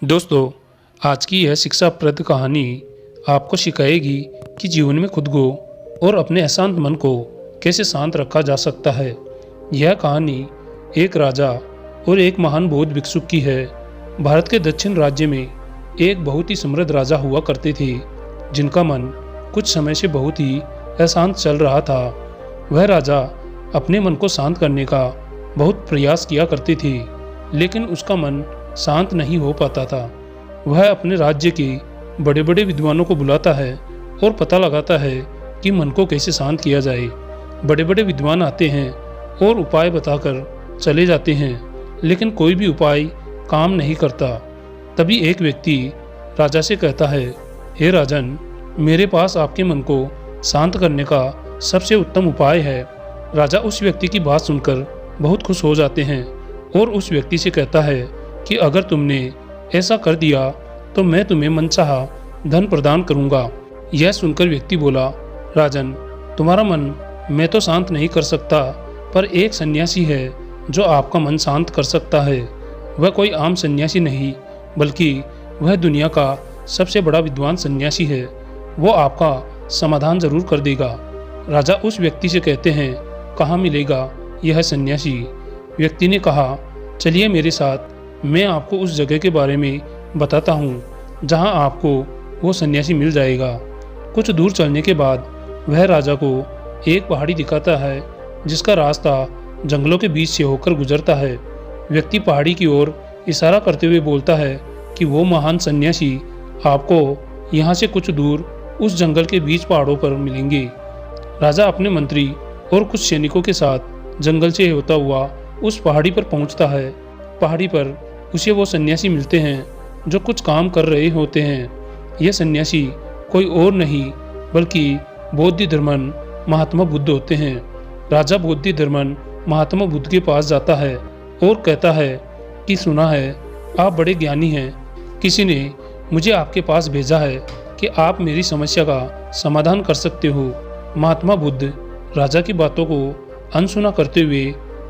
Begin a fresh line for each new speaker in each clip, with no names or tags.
दोस्तों, आज की यह शिक्षाप्रद कहानी आपको सिखाएगी कि जीवन में खुद को और अपने अशांत मन को कैसे शांत रखा जा सकता है। यह कहानी एक राजा और एक महान बौद्ध भिक्षुक की है। भारत के दक्षिण राज्य में एक बहुत ही समृद्ध राजा हुआ करते थे, जिनका मन कुछ समय से बहुत ही अशांत चल रहा था। वह राजा अपने मन को शांत करने का बहुत प्रयास किया करते थे, लेकिन उसका मन शांत नहीं हो पाता था। वह अपने राज्य के बड़े बड़े विद्वानों को बुलाता है और पता लगाता है कि मन को कैसे शांत किया जाए। बड़े बड़े विद्वान आते हैं और उपाय बताकर चले जाते हैं, लेकिन कोई भी उपाय काम नहीं करता। तभी एक व्यक्ति राजा से कहता है, हे राजन, मेरे पास आपके मन को शांत करने का सबसे उत्तम उपाय है। राजा उस व्यक्ति की बात सुनकर बहुत खुश हो जाते हैं और उस व्यक्ति से कहता है कि अगर तुमने ऐसा कर दिया तो मैं तुम्हें मनचाहा धन प्रदान करूंगा। यह सुनकर व्यक्ति बोला, राजन, तुम्हारा मन मैं तो शांत नहीं कर सकता, पर एक सन्यासी है जो आपका मन शांत कर सकता है। वह कोई आम सन्यासी नहीं, बल्कि वह दुनिया का सबसे बड़ा विद्वान सन्यासी है। वो आपका समाधान जरूर कर देगा। राजा उस व्यक्ति से कहते हैं, कहाँ मिलेगा यह सन्यासी? व्यक्ति ने कहा, चलिए मेरे साथ, मैं आपको उस जगह के बारे में बताता हूँ जहाँ आपको वो सन्यासी मिल जाएगा। कुछ दूर चलने के बाद वह राजा को एक पहाड़ी दिखाता है, जिसका रास्ता जंगलों के बीच से होकर गुजरता है। व्यक्ति पहाड़ी की ओर इशारा करते हुए बोलता है कि वो महान सन्यासी आपको यहाँ से कुछ दूर उस जंगल के बीच पहाड़ों पर मिलेंगे। राजा अपने मंत्री और कुछ सैनिकों के साथ जंगल से होता हुआ उस पहाड़ी पर पहुँचता है। पहाड़ी पर उसे वो सन्यासी मिलते हैं जो कुछ काम कर रहे होते हैं। ये सन्यासी कोई और नहीं बल्कि बोधिधर्मन महात्मा बुद्ध होते हैं। राजा बोधिधर्मन महात्मा बुद्ध के पास जाता है और कहता है कि सुना है आप बड़े ज्ञानी हैं, किसी ने मुझे आपके पास भेजा है कि आप मेरी समस्या का समाधान कर सकते हो। महात्मा बुद्ध राजा की बातों को अनसुना करते हुए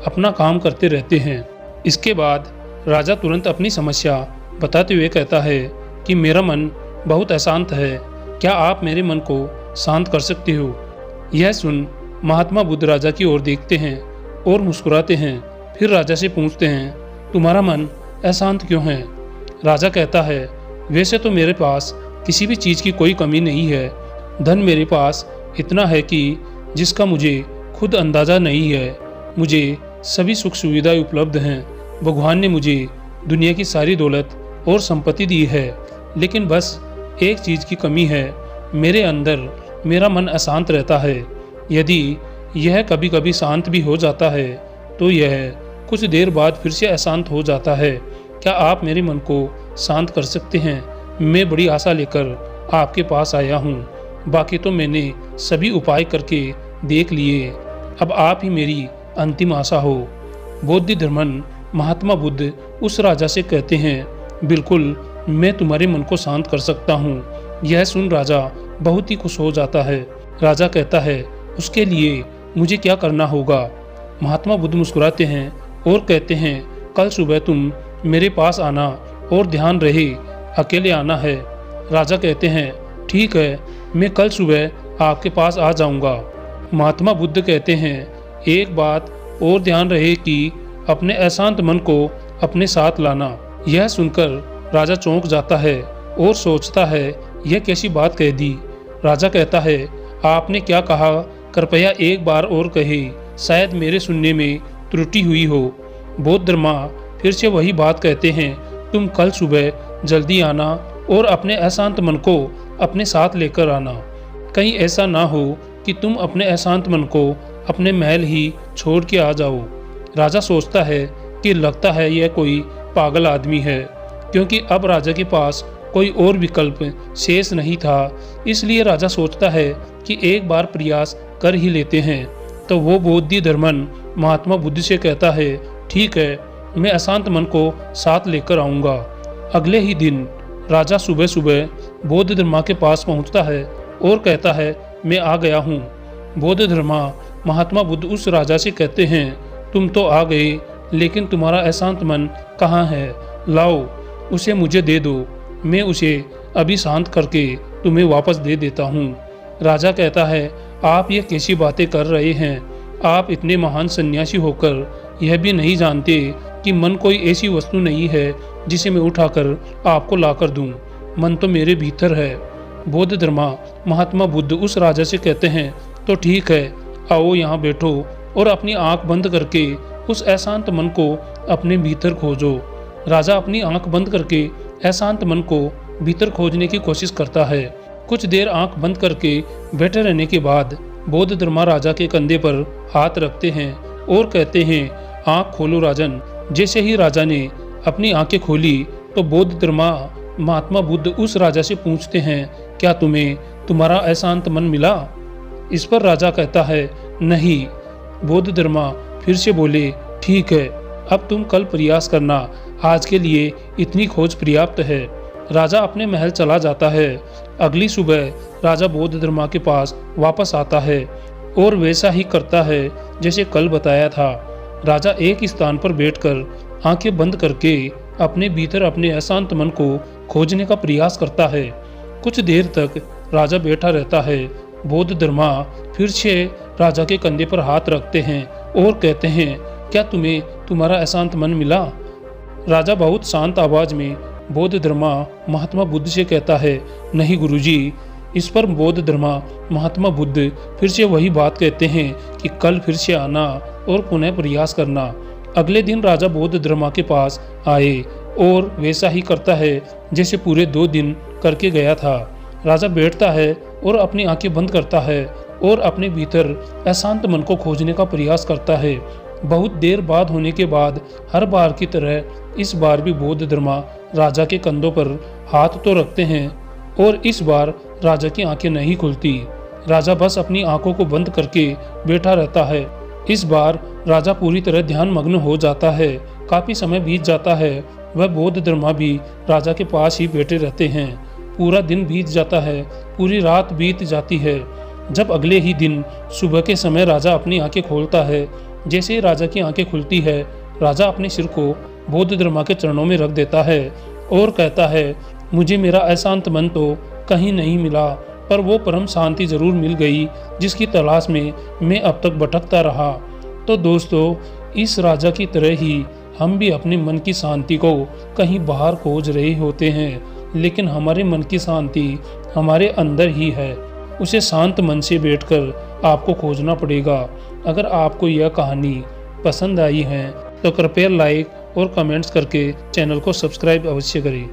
अपना काम करते रहते हैं। इसके बाद राजा तुरंत अपनी समस्या बताते हुए कहता है कि मेरा मन बहुत अशांत है, क्या आप मेरे मन को शांत कर सकते हो? यह सुन महात्मा बुद्ध राजा की ओर देखते हैं और मुस्कुराते हैं। फिर राजा से पूछते हैं, तुम्हारा मन अशांत क्यों है? राजा कहता है, वैसे तो मेरे पास किसी भी चीज़ की कोई कमी नहीं है। धन मेरे पास इतना है कि जिसका मुझे खुद अंदाज़ा नहीं है। मुझे सभी सुख सुविधाएं उपलब्ध हैं। भगवान ने मुझे दुनिया की सारी दौलत और संपत्ति दी है, लेकिन बस एक चीज़ की कमी है, मेरे अंदर मेरा मन अशांत रहता है। यदि यह कभी कभी शांत भी हो जाता है तो यह कुछ देर बाद फिर से अशांत हो जाता है। क्या आप मेरे मन को शांत कर सकते हैं? मैं बड़ी आशा लेकर आपके पास आया हूँ। बाकी तो मैंने सभी उपाय करके देख लिए, अब आप ही मेरी अंतिम आशा हो। बोधिधर्मन महात्मा बुद्ध उस राजा से कहते हैं, बिल्कुल, मैं तुम्हारे मन को शांत कर सकता हूँ। यह सुन राजा बहुत ही खुश हो जाता है। राजा कहता है, उसके लिए मुझे क्या करना होगा? महात्मा बुद्ध मुस्कुराते हैं और कहते हैं, कल सुबह तुम मेरे पास आना और ध्यान रहे अकेले आना है। राजा कहते हैं, ठीक है, मैं कल सुबह आपके पास आ जाऊँगा। महात्मा बुद्ध कहते हैं, एक बात और ध्यान रहे कि अपने अशांत मन को अपने साथ लाना। यह सुनकर राजा चौंक जाता है और सोचता है, यह कैसी बात कह दी। राजा कहता है, आपने क्या कहा? कृपया एक बार और कहे, शायद मेरे सुनने में त्रुटि हुई हो। बोधिधर्मा फिर से वही बात कहते हैं, तुम कल सुबह जल्दी आना और अपने अशांत मन को अपने साथ लेकर आना। कहीं ऐसा ना हो कि तुम अपने अशांत मन को अपने महल ही छोड़ के आ जाओ। राजा सोचता है कि लगता है यह कोई पागल आदमी है, क्योंकि अब राजा के पास कोई और विकल्प शेष नहीं था। इसलिए राजा सोचता है कि एक बार प्रयास कर ही लेते हैं। तो वो बोधिधर्मन महात्मा बुद्ध से कहता है, ठीक है, मैं अशांत मन को साथ लेकर आऊँगा। अगले ही दिन राजा सुबह सुबह बोधिधर्मा के पास पहुँचता है और कहता है, मैं आ गया हूँ। बोधिधर्मा महात्मा बुद्ध उस राजा से कहते हैं, तुम तो आ गए, लेकिन तुम्हारा अशांत मन कहाँ है? लाओ, उसे मुझे दे दो, मैं उसे अभी शांत करके तुम्हें वापस दे देता हूँ। राजा कहता है, आप ये कैसी बातें कर रहे हैं? आप इतने महान सन्यासी होकर यह भी नहीं जानते कि मन कोई ऐसी वस्तु नहीं है जिसे मैं उठाकर आपको लाकर दूं। मन तो मेरे भीतर है। बौद्ध धर्मा महात्मा बुद्ध उस राजा से कहते हैं, तो ठीक है, आओ यहाँ बैठो और अपनी आंख बंद करके उस अशांत मन को अपने भीतर खोजो। राजा अपनी आंख बंद करके अशांत मन को भीतर खोजने की कोशिश करता है। कुछ देर आंख बंद करके बैठे रहने के बाद बौद्ध धर्मा राजा के कंधे पर हाथ रखते हैं और कहते हैं, आंख खोलो राजन। जैसे ही राजा ने अपनी आंखें खोली तो बौद्ध धर्मा महात्मा बुद्ध उस राजा से पूछते हैं, क्या तुम्हें तुम्हारा अशांत मन मिला? इस पर राजा कहता है, नहीं। बौद्ध धर्मा फिर से बोले, ठीक है, अब तुम कल प्रयास करना, आज के लिए इतनी खोज पर्याप्त है। राजा अपने महल चला जाता है। अगली सुबह राजा बौद्ध धर्मा के पास वापस आता है और वैसा ही करता है जैसे कल बताया था। राजा एक स्थान पर बैठकर आंखें बंद करके अपने भीतर अपने अशांत मन को खोजने का प्रयास करता है। कुछ देर तक राजा बैठा रहता है। बौद्ध धर्मा फिर से राजा के कंधे पर हाथ रखते हैं और कहते हैं, क्या तुम्हें तुम्हारा अशांत मन मिला? राजा बहुत शांत आवाज में बौद्ध धर्मा महात्मा बुद्ध से कहता है, नहीं गुरुजी। इस पर बौद्ध धर्मा महात्मा बुद्ध फिर से वही बात कहते हैं कि कल फिर से आना और पुनः प्रयास करना। अगले दिन राजा बौद्ध धर्मा के पास आए और वैसा ही करता है जैसे पूरे 2 दिन करके गया था। राजा बैठता है और अपनी आंखें बंद करता है और अपने भीतर अशांत मन को खोजने का प्रयास करता है। बहुत देर बाद होने के बाद हर बार की तरह इस बार भी बौद्ध धर्मा राजा के कंधों पर हाथ तो रखते हैं और इस बार राजा की आंखें नहीं खुलती। राजा बस अपनी आंखों को बंद करके बैठा रहता है। इस बार राजा पूरी तरह ध्यान मग्न हो जाता है। काफी समय बीत जाता है। वह बौद्ध धर्मा भी राजा के पास ही बैठे रहते हैं। पूरा दिन बीत जाता है, पूरी रात बीत जाती है। जब अगले ही दिन सुबह के समय राजा अपनी आंखें खोलता है, जैसे ही राजा की आंखें खुलती है, राजा अपने सिर को बौद्ध धर्मा के चरणों में रख देता है और कहता है, मुझे मेरा अशांत मन तो कहीं नहीं मिला, पर वो परम शांति जरूर मिल गई जिसकी तलाश में मैं अब तक भटकता रहा। तो दोस्तों, इस राजा की तरह ही हम भी अपने मन की शांति को कहीं बाहर खोज रहे होते हैं, लेकिन हमारे मन की शांति हमारे अंदर ही है। उसे शांत मन से बैठकर आपको खोजना पड़ेगा। अगर आपको यह कहानी पसंद आई है तो कृपया लाइक और कमेंट्स करके चैनल को सब्सक्राइब अवश्य करें।